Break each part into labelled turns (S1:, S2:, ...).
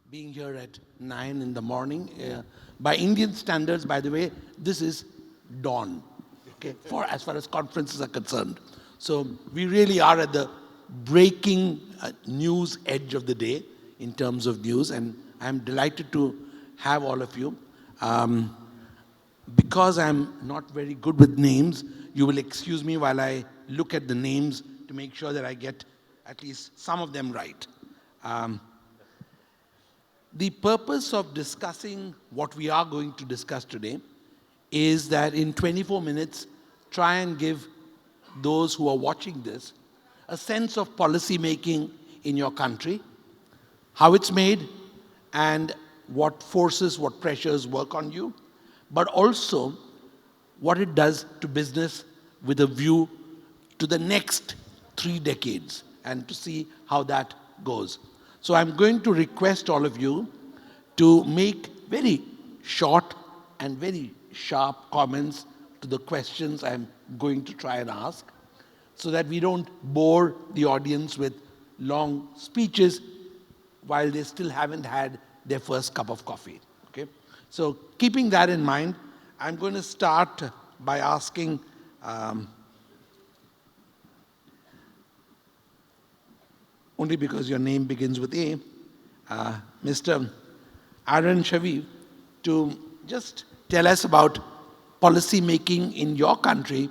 S1: being here at 9 in the morning. By Indian standards, by the way, this is dawn, okay, for as far as conferences are concerned. So we really are at the breaking news edge of the day in terms of news, and I'm delighted to have all of you. Because I'm not very good with names, you will excuse me while I look at the names to make sure that I get at least some of them right. The purpose of discussing what we are going to discuss today is that in 24 minutes, try and give those who are watching this a sense of policy making in your country, how it's made, and what forces, what pressures work on you, but also what it does to business with a view to the next 3 decades and to see how that goes. So I'm going to request all of you to make very short and very sharp comments to the questions I'm going to try and ask, so that we don't bore the audience with long speeches while they still haven't had their first cup of coffee. Okay? So keeping that in mind, I'm going to start by asking only because your name begins with A, Mr. Aron Shaviv, to just tell us about policy making in your country,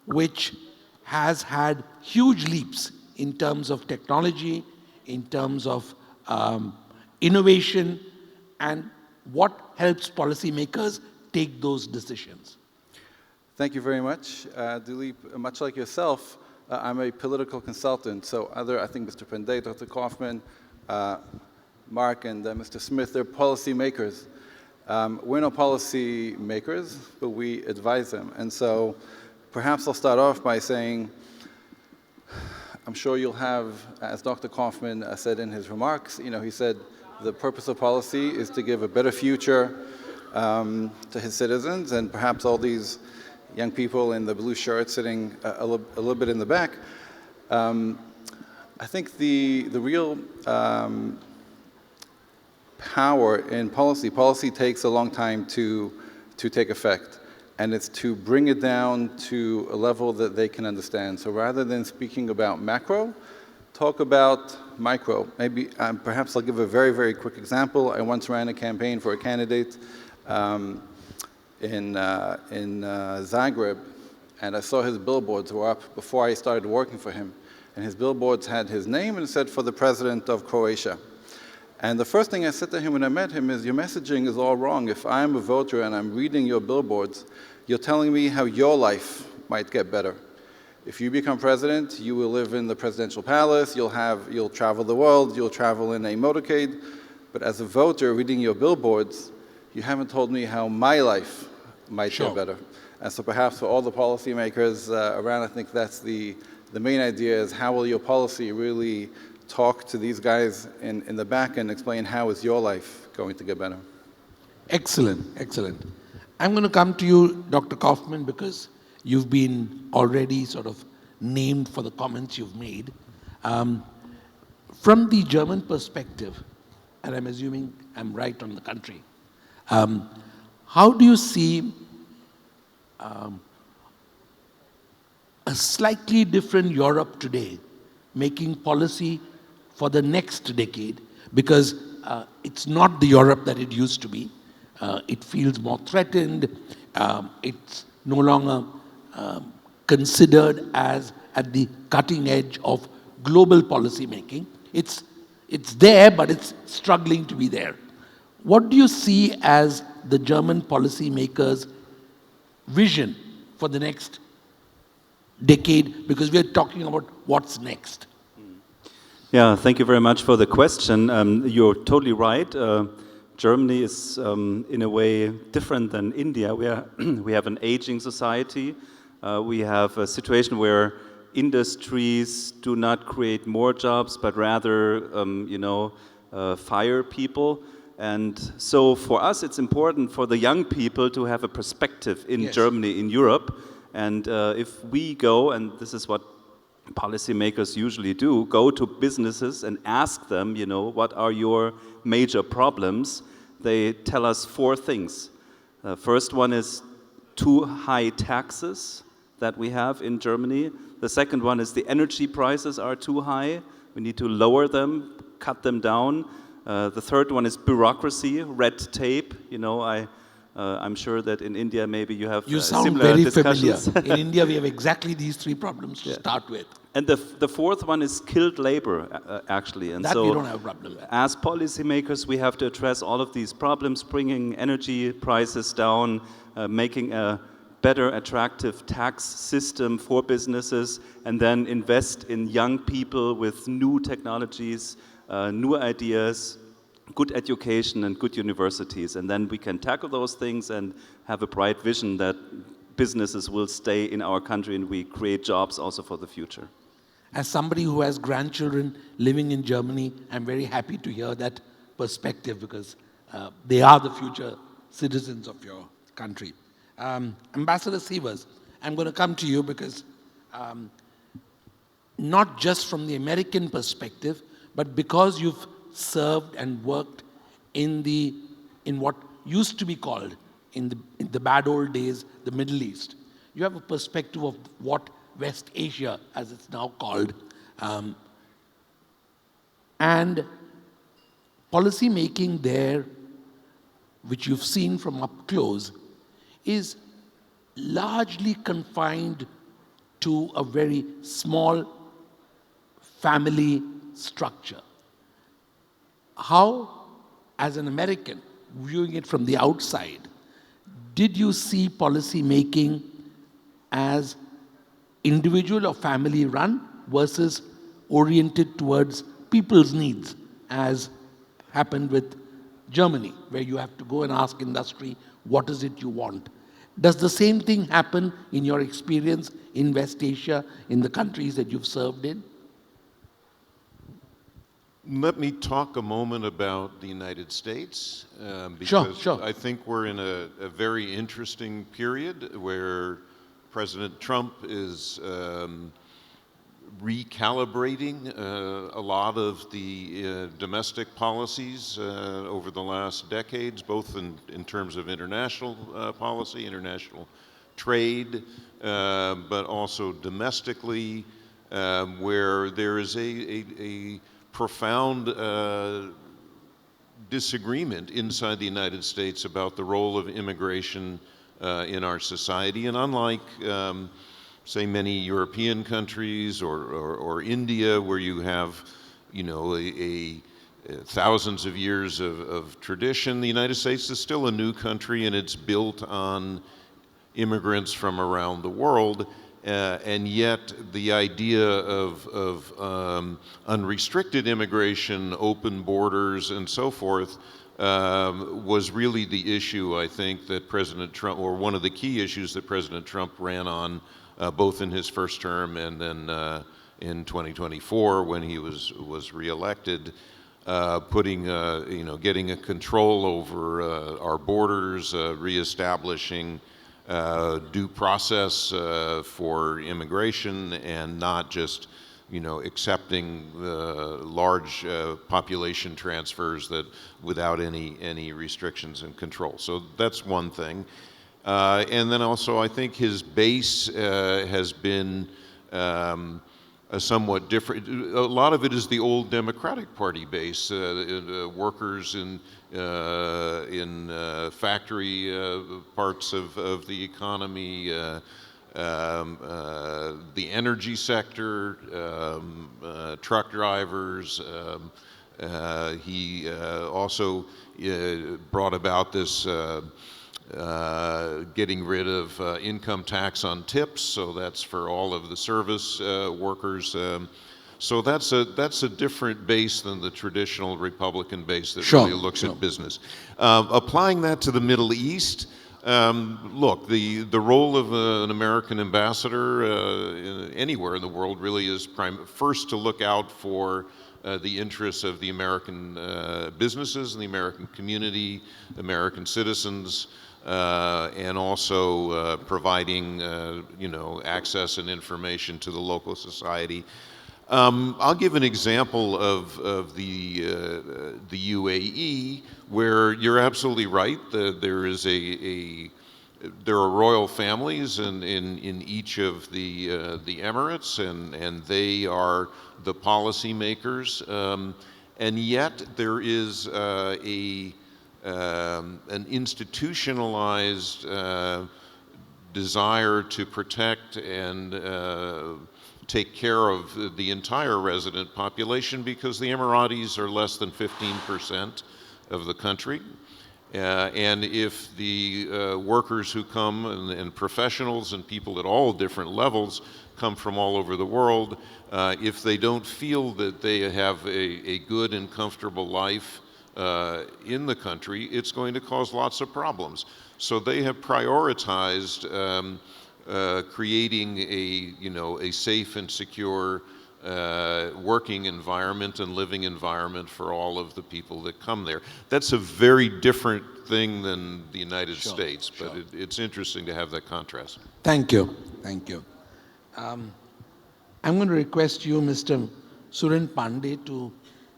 S1: which has had huge leaps in terms of technology, in terms of innovation, and what helps policymakers take those decisions.
S2: Thank you very much, Dilip. Much like yourself, I'm a political consultant. So I think Mr. Panday, Dr. Kaufmann, Marc, and Mr. Smith, they're policy makers. We're no policy makers, but we advise them. And so perhaps I'll start off by saying, I'm sure you'll have, as Dr. Kaufmann said in his remarks, he said the purpose of policy is to give a better future to his citizens, and perhaps all these young people in the blue shirts sitting a little bit in the back. I think the real power in policy takes a long time to take effect, and it's to bring it down to a level that they can understand. So rather than speaking about macro, talk about micro. Maybe, perhaps I'll give a very, very quick example. I once ran a campaign for a candidate in Zagreb, and I saw his billboards were up before I started working for him. And his billboards had his name and it said, "For the President of Croatia." And the first thing I said to him when I met him is, your messaging is all wrong. If I'm a voter and I'm reading your billboards, you're telling me how your life might get better. If you become president, you will live in the presidential palace, you'll travel the world, you'll travel in a motorcade. But as a voter reading your billboards, you haven't told me how my life might get better. And so perhaps for all the policymakers around, I think that's the main idea, is how will your policy really talk to these guys in the back and explain how is your life going to get better.
S1: Excellent, excellent. I'm going to come to you, Dr. Kaufmann, because you've been already sort of named for the comments you've made. From the German perspective, and I'm assuming I'm right on the country, how do you see a slightly different Europe today making policy for the next decade? Because it's not the Europe that it used to be. It feels more threatened. It's no longer considered as at the cutting edge of global policy making. It's there, but it's struggling to be there. What do you see as the German policymakers' vision for the next decade? Because we're talking about what's next.
S3: Yeah, thank you very much for the question. You're totally right. Germany is, in a way, different than India. We have an aging society. We have a situation where industries do not create more jobs, but rather, fire people. And so for us, it's important for the young people to have a perspective in Germany, in Europe. And if we go, and this is what policymakers usually do, go to businesses and ask them, what are your major problems? They tell us 4 things. First one is too high taxes that we have in Germany. The second one is the energy prices are too high. We need to lower them, cut them down. The third one is bureaucracy, red tape. I'm sure that in India maybe you have
S1: You sound
S3: similar
S1: very
S3: discussions.
S1: familiar. In India, we have exactly these 3 problems to start with.
S3: And the fourth one is skilled labor, actually. And
S1: That
S3: so,
S1: we don't have a problem with.
S3: as policymakers, we have to address all of these problems, bringing energy prices down, making a better attractive tax system for businesses, and then invest in young people with new technologies, new ideas, good education and good universities. And then we can tackle those things and have a bright vision that businesses will stay in our country and we create jobs also for the future.
S1: As somebody who has grandchildren living in Germany, I'm very happy to hear that perspective because they are the future citizens of your country. Ambassador Sievers, I'm going to come to you because not just from the American perspective, but because you've served and worked in what used to be called, in the bad old days, the Middle East. You have a perspective of what West Asia, as it's now called, and policy making there, which you've seen from up close, is largely confined to a very small family structure. How, as an American, viewing it from the outside, did you see policy making as individual or family run versus oriented towards people's needs, as happened with Germany, where you have to go and ask industry, what is it you want? Does the same thing happen in your experience in West Asia, in the countries that you've served in?
S4: Let me talk a moment about the United States, because
S1: Sure.
S4: I think we're in a very interesting period where President Trump is recalibrating a lot of the domestic policies over the last decades, both in terms of international policy, international trade, but also domestically, where there is a profound disagreement inside the United States about the role of immigration in our society. And unlike, say, many European countries or India, where you have, thousands of years of tradition, the United States is still a new country, and it's built on immigrants from around the world. And yet the idea of unrestricted immigration, open borders, and so forth was really the issue, I think, that President Trump, or one of the key issues that President Trump ran on, both in his first term and then in 2024 when he was reelected, putting, getting a control over our borders, reestablishing due process for immigration, and not just, accepting large population transfers that without any restrictions and control. So that's one thing. And then also, I think his base has been a somewhat different. A lot of it is the old Democratic Party base, workers in factory parts of the economy, the energy sector, truck drivers. He also brought about this getting rid of income tax on tips, so that's for all of the service workers. So that's a different base than the traditional Republican base that really looks at business. Applying that to the Middle East, look, the role of an American ambassador anywhere in the world really is first to look out for the interests of the American businesses and the American community, American citizens. and also providing access and information to the local society. I'll give an example of the UAE, where you're absolutely right. There are royal families in each of the Emirates, and they are the policymakers. And yet there is an institutionalized desire to protect and take care of the entire resident population, because the Emiratis are less than 15% of the country. And if the workers who come and professionals and people at all different levels come from all over the world, if they don't feel that they have a good and comfortable life in the country, it's going to cause lots of problems. So they have prioritized creating a safe and secure working environment and living environment for all of the people that come there. That's a very different thing than the United States, but it's interesting to have that contrast.
S1: Thank you. Thank you. I'm going to request you, Mr. Suren Panday, to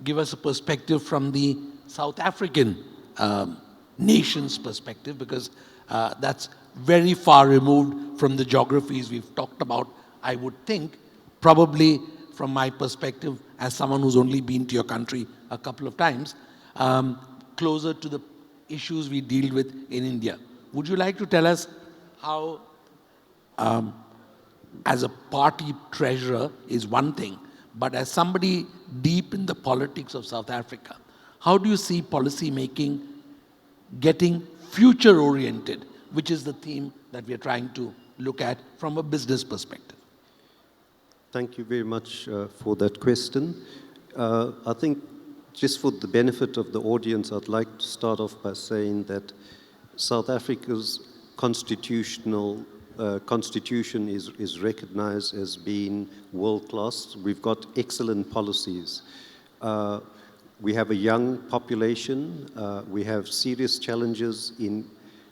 S1: give us a perspective from the South African nation's perspective, because that's very far removed from the geographies we've talked about, I would think, probably from my perspective as someone who's only been to your country a couple of times, closer to the issues we deal with in India. Would you like to tell us how, as a party treasurer is one thing, but as somebody deep in the politics of South Africa, how do you see policy making getting future-oriented, which is the theme that we are trying to look at from a business perspective?
S5: Thank you very much for that question. I think just for the benefit of the audience, I'd like to start off by saying that South Africa's constitution is recognized as being world-class. We've got excellent policies. We have a young population. We have serious challenges in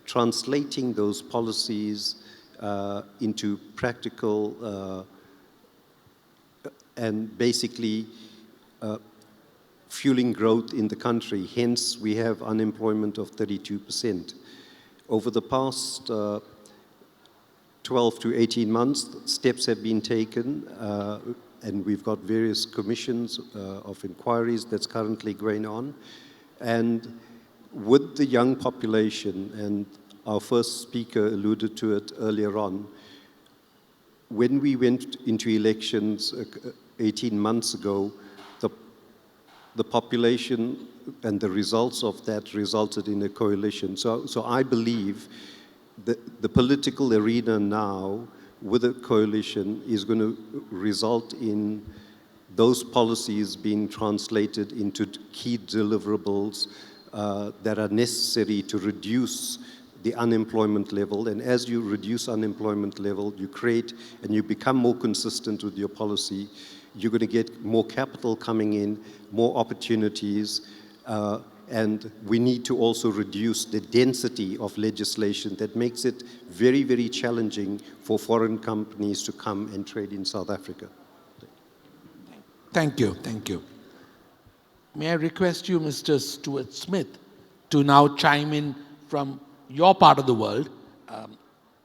S5: translating those policies into practical and basically fueling growth in the country. Hence, we have unemployment of 32%. Over the past 12 to 18 months, steps have been taken, and we've got various commissions of inquiries that's currently going on. And with the young population, and our first speaker alluded to it earlier on, when we went into elections 18 months ago, the population and the results of that resulted in a coalition. So I believe that the political arena now with a coalition is going to result in those policies being translated into key deliverables that are necessary to reduce the unemployment level. And as you reduce unemployment level, you create and you become more consistent with your policy. You're going to get more capital coming in, more opportunities, and we need to also reduce the density of legislation that makes it very, very challenging for foreign companies to come and trade in South Africa.
S1: Thank you. Thank you. May I request you, Mr. Stuart Smith, to now chime in from your part of the world.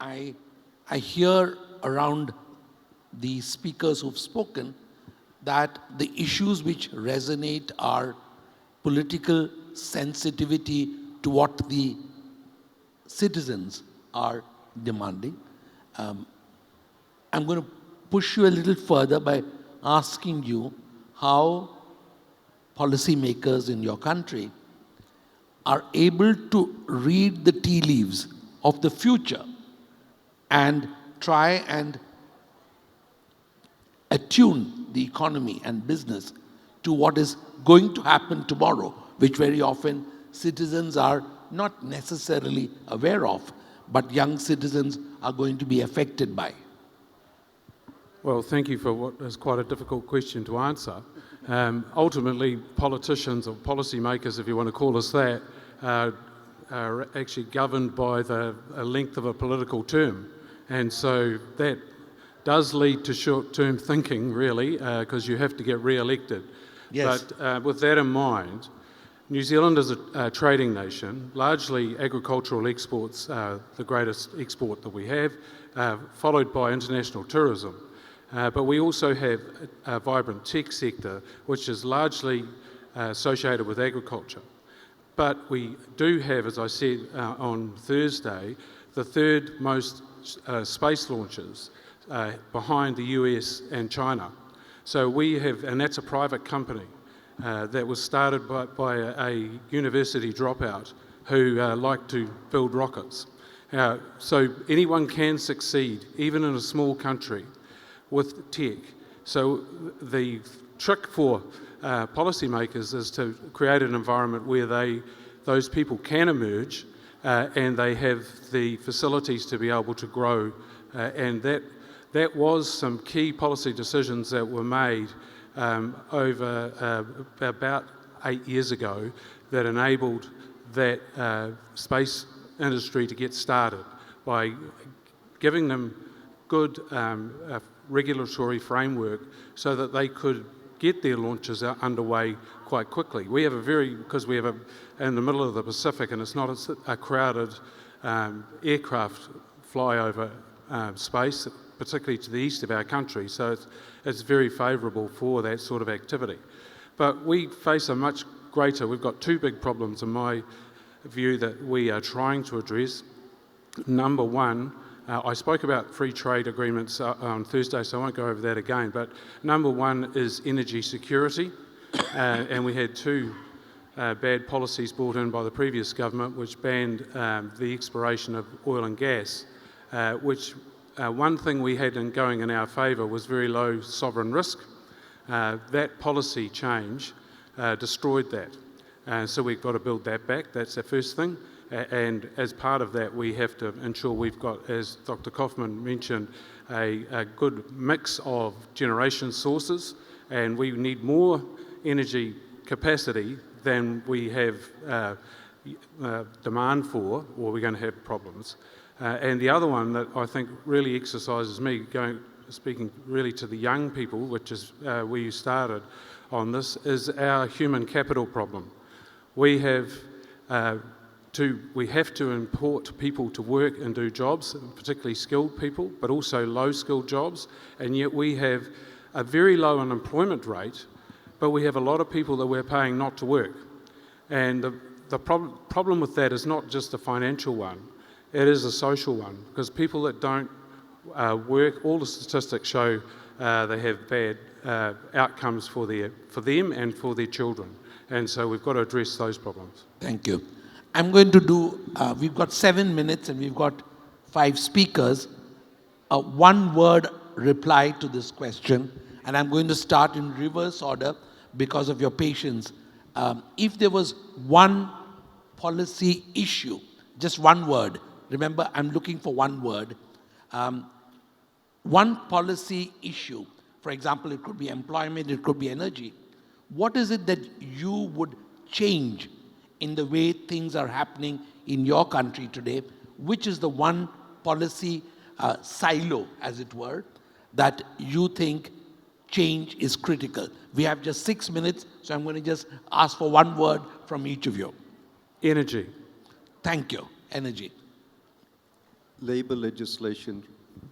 S1: I hear around the speakers who've spoken that the issues which resonate are political sensitivity to what the citizens are demanding. I'm going to push you a little further by asking you how policymakers in your country are able to read the tea leaves of the future and try and attune the economy and business to what is going to happen tomorrow, which very often citizens are not necessarily aware of, but young citizens are going to be affected by.
S6: Well, thank you for what is quite a difficult question to answer. Ultimately, politicians or policymakers, if you want to call us that, are actually governed by the length of a political term. And so that does lead to short-term thinking, really, because you have to get re-elected.
S1: Yes.
S6: But with that in mind, New Zealand is a trading nation. Largely agricultural exports are the greatest export that we have, followed by international tourism. But we also have a vibrant tech sector, which is largely associated with agriculture. But we do have, as I said on Thursday, the third most space launches behind the US and China. So we have, and that's a private company that was started by a university dropout who like to build rockets. So anyone can succeed, even in a small country, with tech. So the trick for policymakers is to create an environment where those people can emerge and they have the facilities to be able to grow. And that was some key policy decisions that were made over about 8 years ago that enabled that space industry to get started by giving them good regulatory framework so that they could get their launches underway quite quickly. We have because we have in the middle of the Pacific, and it's not a crowded aircraft flyover space, particularly to the east of our country, so it's very favourable for that sort of activity. But we face a much greater, we've got two big problems in my view that we are trying to address. Number one, I spoke about free trade agreements on Thursday, so I won't go over that again, but number one is energy security, and we had two bad policies brought in by the previous government which banned the exploration of oil and gas, which one thing we had going in our favour was very low sovereign risk. That policy change destroyed that. So we've got to build that back. That's the first thing. And as part of that, we have to ensure we've got, as Dr. Kaufmann mentioned, a good mix of generation sources, and we need more energy capacity than we have demand for, or we're going to have problems. And the other one that I think really exercises me, speaking really to the young people, which is where you started on this, is our human capital problem. We have to import people to work and do jobs, particularly skilled people, but also low-skilled jobs, and yet we have a very low unemployment rate, but we have a lot of people that we're paying not to work. And the problem with that is not just a financial one, it is a social one, because people that don't work, all the statistics show they have bad outcomes for them and for their children. And so we've got to address those problems.
S1: Thank you. I'm going to do, we've got 7 minutes and we've got 5 speakers. A one-word reply to this question, and I'm going to start in reverse order because of your patience. If there was one policy issue, just one word, remember I'm looking for one word, one policy issue, for example, it could be employment, it could be energy, what is it that you would change in the way things are happening in your country today? Which is the one policy silo, as it were, that you think change is critical? We have just 6 minutes, so I'm going to just ask for one word from each of you.
S6: Energy.
S1: Thank you. Energy.
S5: Labour legislation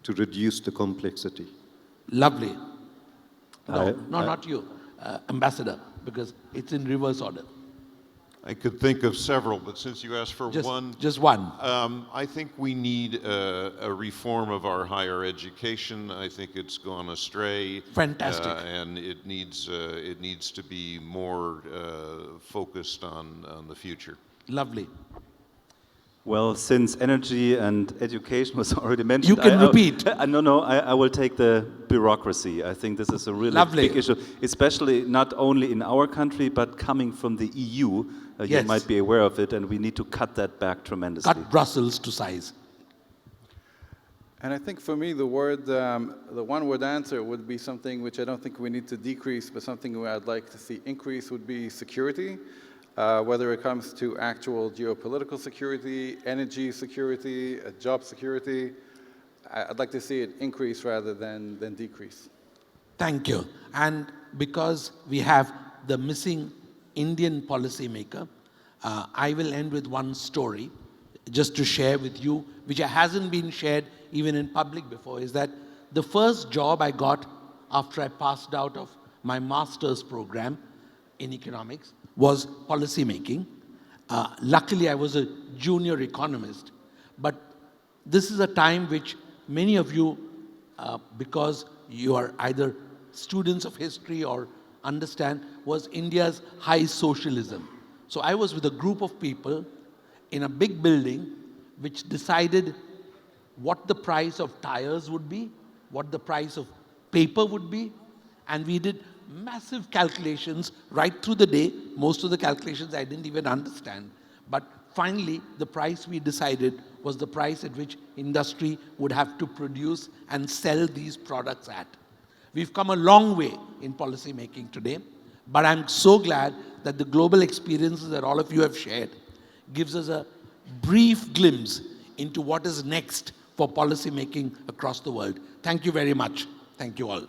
S5: to reduce the complexity.
S1: Lovely. No, not you, Ambassador, because it's in reverse order.
S4: I could think of several, but since you asked for one.
S1: Just one.
S4: I think we need a reform of our higher education. I think it's gone astray.
S1: Fantastic.
S4: And it needs to be more focused on the future.
S1: Lovely.
S3: Well, since energy and education was already mentioned,
S1: you can repeat.
S3: I will take the bureaucracy. I think this is a really big issue, especially not only in our country, but coming from the EU.
S1: Yes.
S3: You might be aware of it, and we need to cut that back tremendously.
S1: Cut Brussels to size.
S2: And I think for me, the one-word answer would be something which I don't think we need to decrease, but something where I'd like to see increase would be security. whether it comes to actual geopolitical security, energy security, job security. I'd like to see it increase rather than decrease.
S1: Thank you. And because we have the missing Indian policymaker, I will end with one story just to share with you, which hasn't been shared even in public before, is that the first job I got after I passed out of my master's program in economics was policymaking. Luckily, I was a junior economist, but this is a time which many of you, because you are either students of history or understand, was India's high socialism. So I was with a group of people in a big building which decided what the price of tires would be, what the price of paper would be, and we did massive calculations right through the day. Most of the calculations I didn't even understand. But finally, the price we decided was the price at which industry would have to produce and sell these products at. We've come a long way in policy making today, but I'm so glad that the global experiences that all of you have shared gives us a brief glimpse into what is next for policy making across the world. Thank you very much. Thank you all.